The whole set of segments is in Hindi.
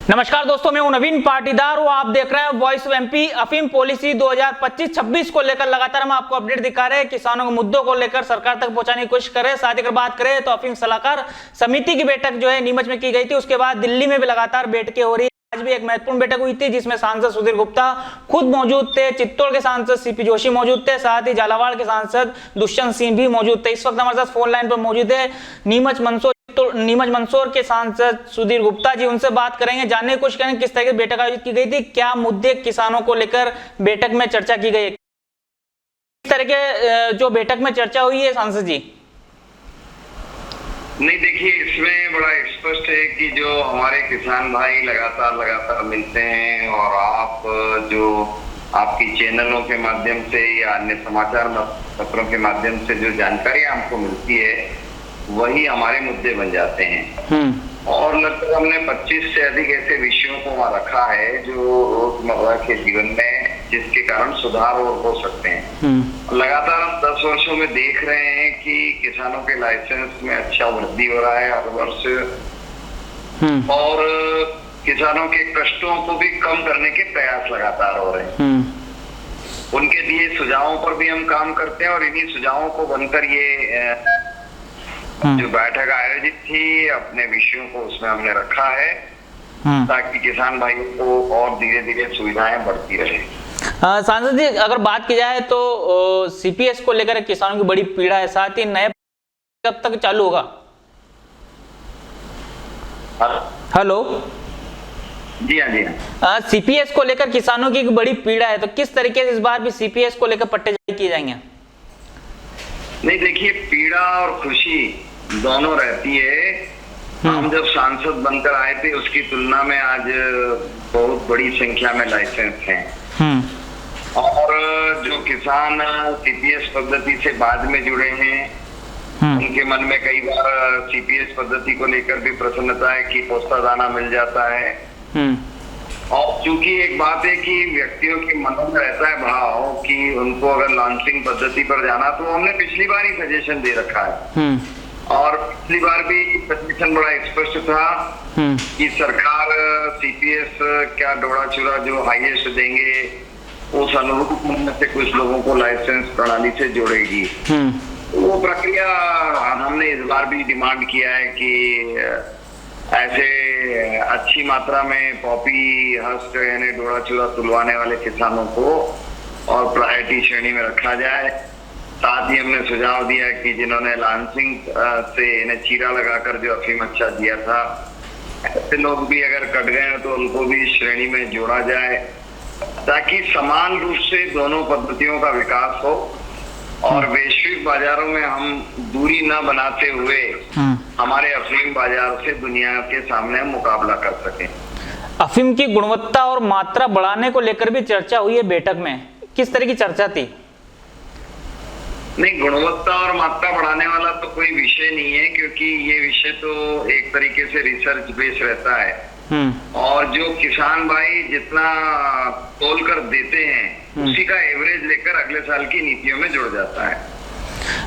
नमस्कार दोस्तों, मैं हूं नवीन पाटीदार और आप देख रहे हैं वॉइस ऑफ एमपी। अफीम पॉलिसी 2025-26 को लेकर लगातार हम आपको अपडेट दिखा रहे हैं। किसानों के मुद्दों को लेकर सरकार तक पहुंचाने की कोशिश कर रहे हैं। साथ ही अगर बात करें तो अफीम सलाहकार समिति की बैठक जो है नीमच में की गई थी, उसके बाद दिल्ली में भी लगातार बैठकें हो रही है। आज भी एक महत्वपूर्ण बैठक हुई थी जिसमें सांसद सुधीर गुप्ता खुद मौजूद थे, चित्तौड़ के सांसद सीपी जोशी मौजूद थे, साथ ही झालावाड़ के सांसद दुष्यंत सिंह भी मौजूद थे। इस वक्त हमारे साथ फोन लाइन पर मौजूद है नीमच मंदसौर के सांसद सुधीर गुप्ता जी। उनसे बात करेंगे, जानने की कोशिश करेंगे किस तरह की बैठक आयोजित की गई थी, क्या मुद्दे किसानों को लेकर बैठक में चर्चा की गई है, किस तरह के जो बैठक में चर्चा हुई है सांसद जी। नहीं, देखिए, इसमें बड़ा स्पष्ट है कि जो हमारे किसान भाई लगातार मिलते हैं और आप जो आपकी चैनलों के माध्यम से या अन्य समाचार पत्रों के माध्यम से जो जानकारी हमको मिलती है वही हमारे मुद्दे बन जाते हैं। और लगभग हमने 25 से अधिक ऐसे विषयों को वहाँ रखा है जो रोजमर्रा के जीवन में जिसके कारण सुधार और हो सकते हैं। लगातार हम 10 वर्षों में देख रहे हैं कि किसानों के लाइसेंस में अच्छा वृद्धि हो रहा है हर वर्ष, और किसानों के कष्टों को भी कम करने के प्रयास लगातार हो रहे हैं। उनके दिए सुझावों पर भी हम काम करते हैं और इन्हीं सुझावों को बनकर ये जो बैठक आयोजित थी अपने विषयों को उसमें हमने रखा है ताकि किसान भाइयों को और धीरे धीरे सुविधाएं बढ़ती रहे। सांसद जी, अगर बात की जाए तो सीपीएस को लेकर किसानों की बड़ी पीड़ा है, साथ ही नए कब तक चालू होगा? हेलो जी हाँ। सीपीएस को लेकर किसानों की बड़ी पीड़ा है, तो किस तरीके से इस बार भी सीपीएस को लेकर पट्टे जारी किए जाएंगे? नहीं, देखिए, पीड़ा और खुशी दोनों रहती है। हम जब सांसद बनकर आए थे उसकी तुलना में आज बहुत बड़ी संख्या में लाइसेंस हैं, और जो किसान सीपीएस पद्धति से बाद में जुड़े हैं उनके मन में कई बार सीपीएस पद्धति को लेकर भी प्रसन्नता है कि पोस्ता दाना मिल जाता है। और चूंकि एक बात है कि व्यक्तियों के मनों में रहता है भाव कि उनको अगर लॉन्चिंग पद्धति पर जाना, तो हमने पिछली बार ही सजेशन दे रखा है और पिछली बार भी सजेशन बड़ा स्पष्ट था कि सरकार सीपीएस क्या डोड़ा चूरा जो हाईएस्ट देंगे उस अनुरूप में से कुछ लोगों को लाइसेंस प्रणाली से जोड़ेगी। वो प्रक्रिया हमने इस बार भी डिमांड किया है कि ऐसे अच्छी मात्रा में पॉपी हस्ट यानी डोड़ा चूरा तुलवाने वाले किसानों को और प्रायोरिटी श्रेणी में रखा जाए। साथ ही हमने सुझाव दिया कि जिन्होंने लॉन्चिंग से इन्हें चीरा लगाकर जो अफीम अच्छा दिया था, ऐसे लोग भी अगर कट गए तो उनको भी श्रेणी में जोड़ा जाए ताकि समान रूप से दोनों पद्धतियों का विकास हो और वैश्विक बाजारों में हम दूरी न बनाते हुए हमारे अफीम बाजार से दुनिया के सामने मुकाबला कर सकें। अफीम की गुणवत्ता और मात्रा बढ़ाने को लेकर भी चर्चा हुई है बैठक में, किस तरह की चर्चा थी? नहीं, गुणवत्ता और मात्रा बढ़ाने वाला तो कोई विषय नहीं है, क्योंकि ये विषय तो एक तरीके से रिसर्च बेस रहता है और जो किसान भाई जितना तोल कर देते हैं उसी का एवरेज लेकर अगले साल की नीतियों में जुड़ जाता है।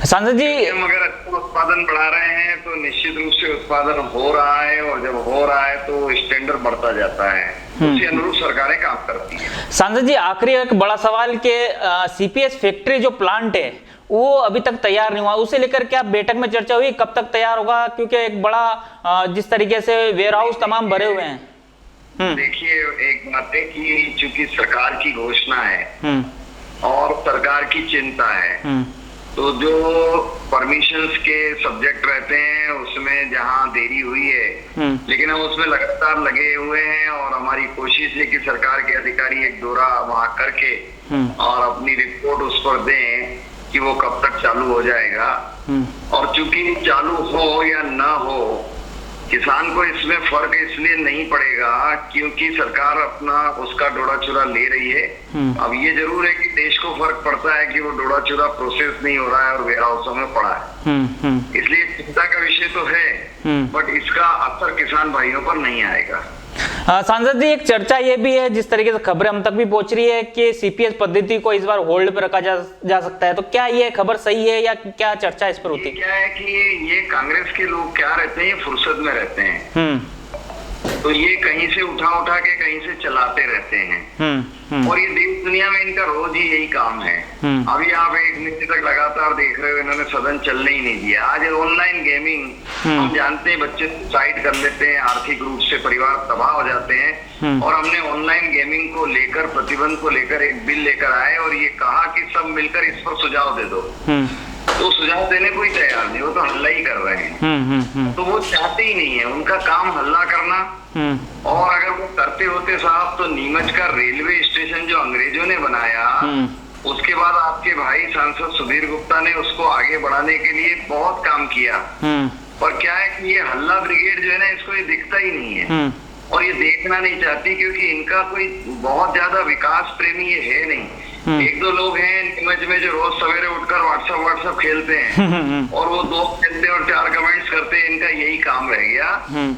सांसद जी, हम अगर अच्छा उत्पादन बढ़ा रहे हैं तो निश्चित रूप से उत्पादन हो रहा है, और जब हो रहा है तो स्टैंडर्ड बढ़ता जाता है, उसी अनुरूप सरकारें काम करती हैं। सांसद जी, आखिरी एक बड़ा सवाल के सीपीएस फैक्ट्री जो प्लांट है वो अभी तक तैयार नहीं हुआ, उसे लेकर क्या बैठक में चर्चा हुई, कब तक तैयार होगा? क्योंकि एक बड़ा जिस तरीके से वेयर हाउस तमाम भरे हुए हैं। देखिए, एक बात है कि चूंकि सरकार की घोषणा है और सरकार की चिंता है, तो जो परमिशंस के सब्जेक्ट रहते हैं उसमें जहां देरी हुई है, लेकिन हम उसमें लगातार लगे हुए हैं और हमारी कोशिश है कि सरकार के अधिकारी एक दौरा वहां करके और अपनी रिपोर्ट उस पर दें कि वो कब तक चालू हो जाएगा। और चूंकि चालू हो या ना हो, किसान को इसमें फर्क इसलिए नहीं पड़ेगा क्योंकि सरकार अपना उसका डोड़ा चूरा ले रही है। अब ये जरूर है कि देश को फर्क पड़ता है कि वो डोड़ा चूरा प्रोसेस नहीं हो रहा है और वेयर हाउसों में पड़ा है, इसलिए चिंता का विषय तो है, बट इसका असर किसान भाइयों पर नहीं आएगा। सांसद जी, एक चर्चा ये भी है, जिस तरीके से खबरें हम तक भी पहुंच रही है कि सीपीएस पद्धति को इस बार होल्ड पर रखा जा सकता है, तो क्या ये खबर सही है या क्या चर्चा इस पर होती है? क्या है कि ये कांग्रेस के लोग क्या रहते हैं, फुर्सत में रहते हैं। तो ये कहीं से उठा के कहीं से चलाते रहते हैं। और ये देश दुनिया में इनका रोज ही यही काम है। अभी आप 1 महीने तक लगातार देख रहे हो, इन्होंने सदन चलने ही नहीं दिया। आज ऑनलाइन गेमिंग, हम जानते हैं बच्चे सुसाइड कर लेते हैं, आर्थिक रूप से परिवार तबाह हो जाते हैं, और हमने ऑनलाइन गेमिंग को लेकर, प्रतिबंध को लेकर एक बिल लेकर आए और ये कहा कि सब मिलकर इस पर सुझाव दे दो। तो सुझाव देने को ही तैयार नहीं, वो तो हल्ला ही कर रहे हैं। तो वो चाहते ही नहीं है, उनका काम हल्ला करना। और अगर वो करते होते साहब, तो नीमच का रेलवे स्टेशन जो अंग्रेजों ने बनाया, उसके बाद आपके भाई सांसद सुधीर गुप्ता ने उसको आगे बढ़ाने के लिए बहुत काम किया। और क्या है कि ये हल्ला ब्रिगेड जो है ना, इसको ये दिखता ही नहीं है और ये देखना नहीं चाहती, क्योंकि इनका कोई बहुत ज्यादा विकास प्रेमी ये है नहीं। 1-2 लोग हैं नीमच में जो रोज सवेरे उठकर व्हाट्सएप खेलते हैं और वो 2 खेलते हैं और 4 कमेंट्स करते हैं, इनका यही काम रह गया।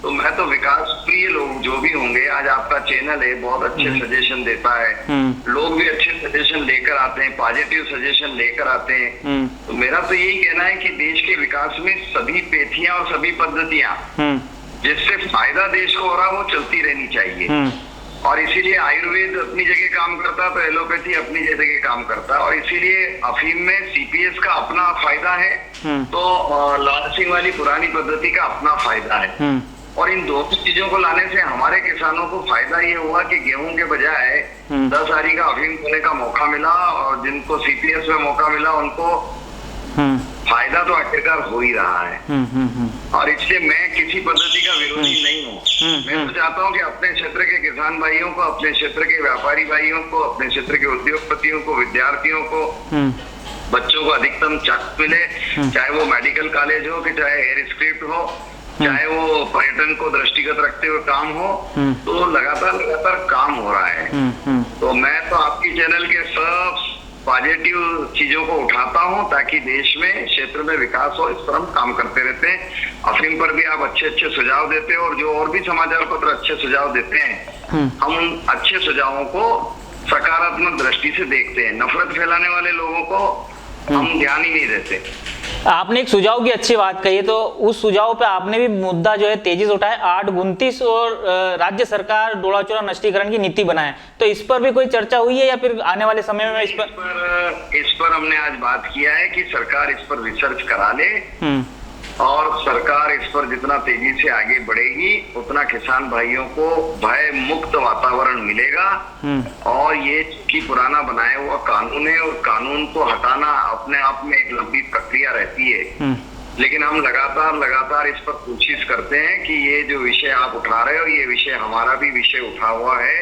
तो मैं तो विकास प्रिय लोग जो भी होंगे, आज आपका चैनल है, बहुत अच्छे सजेशन देता है, लोग भी अच्छे सजेशन लेकर आते हैं, पॉजिटिव सजेशन लेकर आते हैं। तो मेरा तो यही कहना है कि देश के विकास में सभी पेथियां और सभी पद्धतियां जिससे फायदा देश को हो रहा, वो चलती रहनी चाहिए। और इसीलिए आयुर्वेद अपनी जगह काम करता, तो एलोपैथी अपनी जगह काम करता। और इसीलिए अफीम में सीपीएस का अपना फायदा है, तो लाल सिंह वाली पुरानी पद्धति का अपना फायदा है। और इन दोनों चीजों को लाने से हमारे किसानों को फायदा ये हुआ कि गेहूं के बजाय 10 आरी का अफीम बोने का मौका मिला, और जिनको सीपीएस में मौका मिला उनको फायदा तो आखिरकार हो ही रहा है। और इसलिए मैं किसी पद्धति का विरोधी नहीं हूँ। मैं तो चाहता हूँ कि अपने क्षेत्र के किसान भाइयों को, अपने क्षेत्र के व्यापारी भाइयों को, अपने क्षेत्र के उद्योगपतियों को, विद्यार्थियों को, बच्चों को अधिकतम चांस मिले, चाहे वो मेडिकल कॉलेज हो, कि चाहे हेयर स्क्रिप्ट हो, चाहे वो पर्यटन को दृष्टिगत रखते हुए काम हो। तो लगातार काम हो रहा है। तो मैं तो आपकी चैनल के सब पॉजिटिव चीजों को उठाता हूं, ताकि देश में, क्षेत्र में विकास हो। इस पर हम काम करते रहते हैं। अफीम पर भी आप अच्छे सुझाव देते हो, और जो और भी समाचार पत्र अच्छे सुझाव देते हैं, हम उन अच्छे सुझावों को सकारात्मक दृष्टि से देखते हैं। नफरत फैलाने वाले लोगों को हम ध्यान ही नहीं देते। आपने एक सुझाव की अच्छी बात कही है, तो उस सुझाव पे आपने भी मुद्दा जो है तेजी से उठाया, 829 और राज्य सरकार डोला चोरा नष्टीकरण की नीति बनाए, तो इस पर भी कोई चर्चा हुई है या फिर आने वाले समय में इस पर हमने आज बात किया है कि सरकार इस पर रिसर्च करा ले, और सरकार इस पर जितना तेजी से आगे बढ़ेगी, उतना किसान भाइयों को भय मुक्त वातावरण मिलेगा। और ये कि पुराना बनाया हुआ कानून है, और कानून को हटाना अपने आप में एक लंबी प्रक्रिया रहती है। लेकिन हम लगातार इस पर कोशिश करते हैं कि ये जो विषय आप उठा रहे हो, ये विषय हमारा भी विषय उठा हुआ है,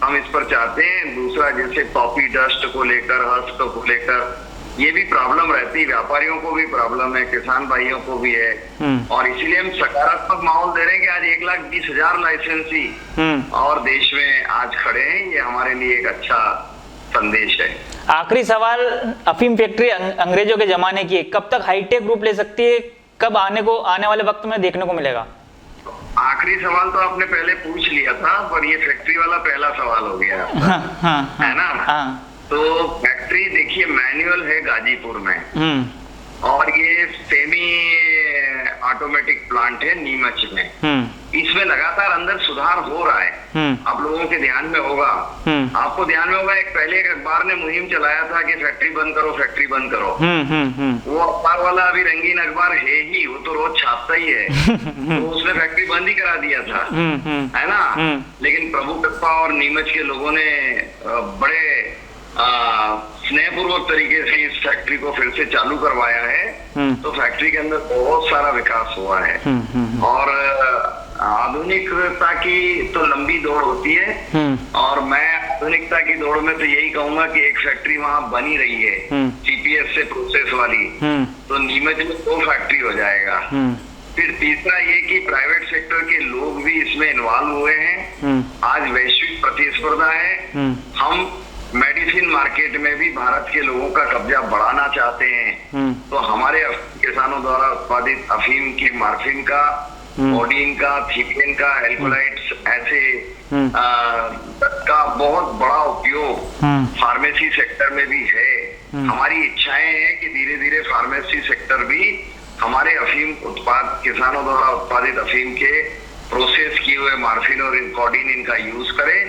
हम इस पर चाहते हैं। दूसरा, जैसे कॉपी डस्ट को लेकर, हस्त को लेकर, ये भी प्रॉब्लम रहती है, व्यापारियों को भी प्रॉब्लम है, किसान भाइयों को भी है। और इसीलिए हम सकारात्मक माहौल दे रहे हैं कि आज 1,20,000 लाइसेंसी और देश में आज खड़े हैं। ये हमारे लिए एक अच्छा संदेश है। आखिरी सवाल, अफीम फैक्ट्री अंग्रेजों के जमाने की है, कब तक हाईटेक रूप ले सकती है, कब आने वाले वक्त में देखने को मिलेगा? आखिरी सवाल तो आपने पहले पूछ लिया था, पर ये फैक्ट्री वाला पहला सवाल हो गया है ना? तो फैक्ट्री देखिए, मैनुअल है गाजीपुर में, और ये सेमी ऑटोमेटिक प्लांट है नीमच में। इसमें लगातार अंदर सुधार हो रहा है। आप लोगों के ध्यान में होगा, आपको ध्यान में होगा, पहले एक अखबार ने मुहिम चलाया था कि फैक्ट्री बंद करो, फैक्ट्री बंद करो। वो अखबार वाला अभी रंगीन अखबार है ही, वो तो रोज छापता ही है। तो उसने फैक्ट्री बंद ही करा दिया था, है ना? लेकिन प्रभु कृपा और नीमच के लोगों ने बड़े स्नेहपूर्वक तरीके से इस फैक्ट्री को फिर से चालू करवाया है। तो फैक्ट्री के अंदर बहुत सारा विकास हुआ है। और आधुनिकता की तो लंबी दौड़ होती है, और मैं आधुनिकता की दौड़ में तो यही कहूंगा कि एक फैक्ट्री वहां बनी रही है सीपीएस से प्रोसेस वाली, तो नीमच में 2 फैक्ट्री हो जाएगा। फिर तीसरा ये कि प्राइवेट सेक्टर के लोग भी इसमें इन्वॉल्व हुए हैं। आज वैश्विक प्रतिस्पर्धा है, हम मेडिसिन मार्केट में भी भारत के लोगों का कब्जा बढ़ाना चाहते हैं। तो हमारे किसानों द्वारा उत्पादित अफीम की, मार्फिन का, कोडीन का, थीपेन का, एल्कोलाइट्स, ऐसे का बहुत बड़ा उपयोग फार्मेसी सेक्टर में भी है। हमारी इच्छाएं हैं कि धीरे धीरे फार्मेसी सेक्टर भी हमारे अफीम उत्पाद, किसानों द्वारा उत्पादित अफीम के प्रोसेस किए हुए मार्फिन और कोडीन इनका यूज करें,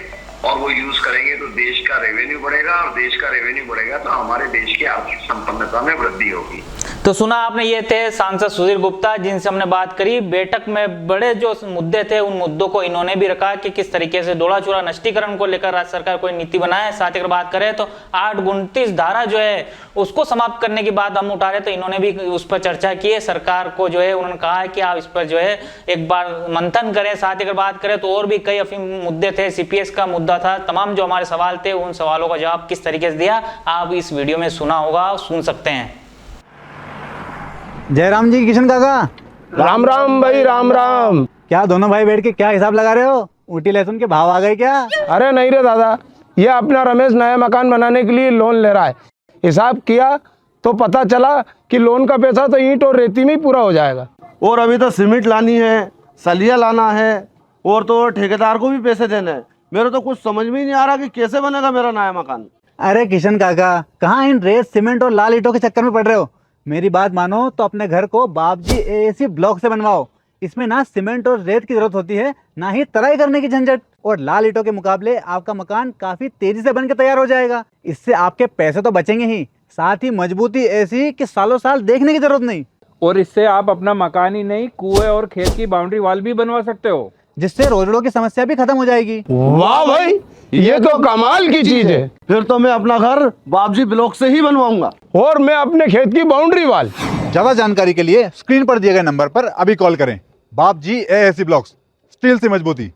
और वो यूज करेंगे तो देश का रेवेन्यू बढ़ेगा, और देश का रेवेन्यू बढ़ेगा तो हमारे देश की आर्थिक संपन्नता में वृद्धि होगी। तो सुना आपने, ये थे सांसद सुधीर गुप्ता जिनसे हमने बात करी। बैठक में बड़े जो मुद्दे थे उन मुद्दों को इन्होंने भी रखा कि किस तरीके से डोला चूरा नष्टीकरण को लेकर राज्य सरकार कोई नीति बनाए। साथ ही अगर बात करें तो 829 धारा जो है उसको समाप्त करने की बात हम उठा रहे, तो इन्होंने भी उस पर चर्चा की है। सरकार को जो है उन्होंने कहा है कि आप इस पर जो है एक बार मंथन करें। साथ ही अगर बात करें तो और भी कई अफीम मुद्दे थे, सीपीएस का मुद्दा था। तमाम जो हमारे सवाल थे उन सवालों का जवाब किस तरीके से दिया आप इस वीडियो में सुना होगा, सुन सकते हैं। जयराम जी, किशन काका, राम राम भाई, राम राम। क्या दोनों भाई बैठ के क्या हिसाब लगा रहे हो? ऊटी लहसुन के भाव आ गए क्या? अरे नहीं रे दादा, ये अपना रमेश नया मकान बनाने के लिए लोन ले रहा है। हिसाब किया तो पता चला कि लोन का पैसा तो ईंट और रेती में ही पूरा हो जाएगा। और अभी तो सीमेंट लानी है, सलिया लाना है, और तो ठेकेदार को भी पैसे देने हैं। मेरे तो कुछ समझ में ही नहीं आ रहा कि कैसे बनेगा मेरा नया मकान। अरे किशन काका, कहाँ इन रेत सीमेंट और लाल ईंटों के चक्कर में पड़ रहे हो? मेरी बात मानो तो अपने घर को बाबजी एएसी ब्लॉक से बनवाओ। इसमें ना सीमेंट और रेत की जरूरत होती है, ना ही तराई करने की झंझट। और लाल ईंटों के मुकाबले आपका मकान काफी तेजी से बनकर तैयार हो जाएगा। इससे आपके पैसे तो बचेंगे ही, साथ ही मजबूती ऐसी कि सालों साल देखने की जरूरत नहीं। और इससे आप अपना मकान ही नहीं, कुएं और खेत की बाउंड्री वॉल भी बनवा सकते हो, जिससे रोजड़ों की समस्या भी खत्म हो जाएगी। वाह भाई, ये तो कमाल की चीज है। फिर तो मैं अपना घर बाबजी ब्लॉक से ही बनवाऊंगा। और मैं अपने खेत की बाउंड्री वाल। ज्यादा जानकारी के लिए स्क्रीन पर दिए गए नंबर पर अभी कॉल करें। बाबजी एएसी ब्लॉक्स, स्टील से मजबूती।